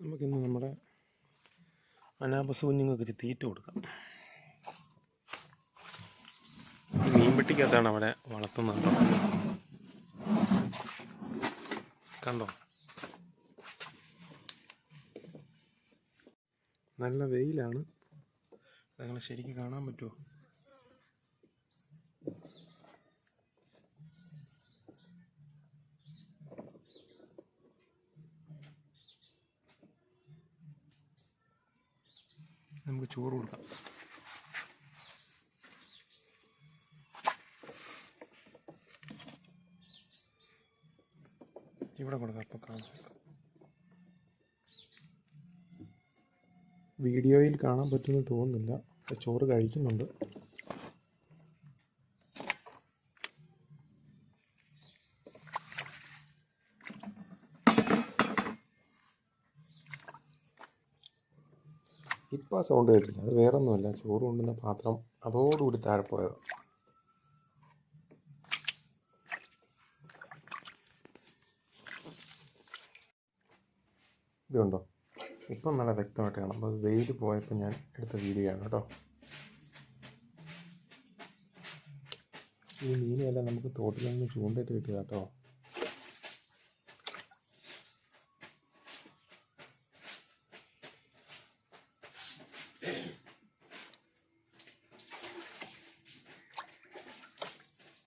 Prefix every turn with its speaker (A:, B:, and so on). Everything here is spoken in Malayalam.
A: നമുക്കിന്ന് നമ്മുടെ അനാബസ് കുഞ്ഞുങ്ങൾക്ക് തീറ്റ കൊടുക്കാം. ഈ മീൻപെട്ടിക്കകത്താണ് അവിടെ വളർത്തുന്നത്. കണ്ടോ, നല്ല വെയിലാണ്. നിങ്ങൾ ശരിക്കും കാണാൻ പറ്റുമോ? നമുക്ക് ചോറ് കൊടുക്കാം. ഇവിടെ കൊടുക്കാം. അപ്പോൾ കാണാം, വീഡിയോയിൽ കാണാൻ പറ്റുമെന്ന് തോന്നുന്നില്ല. ചോറ് കഴിക്കുന്നുണ്ട്. ഇപ്പം ആ സൗണ്ട് കേട്ടില്ല. അത് വേറൊന്നുമല്ല, ചോറ് കൊണ്ടുവന്ന പാത്രം അതോടുകൂടി താഴെ പോയത്. ഇതുണ്ടോ, ഇപ്പം നല്ല വ്യക്തമായിട്ട് കാണാം. അപ്പോൾ വെയിൽ പോയപ്പോൾ ഞാൻ എടുത്ത വീഡിയോ ആണ് കേട്ടോ. ഈ മീനെല്ലാം നമുക്ക് തോട്ടിൽ നിന്ന് ചൂണ്ടയിട്ട് കിട്ടുക കേട്ടോ.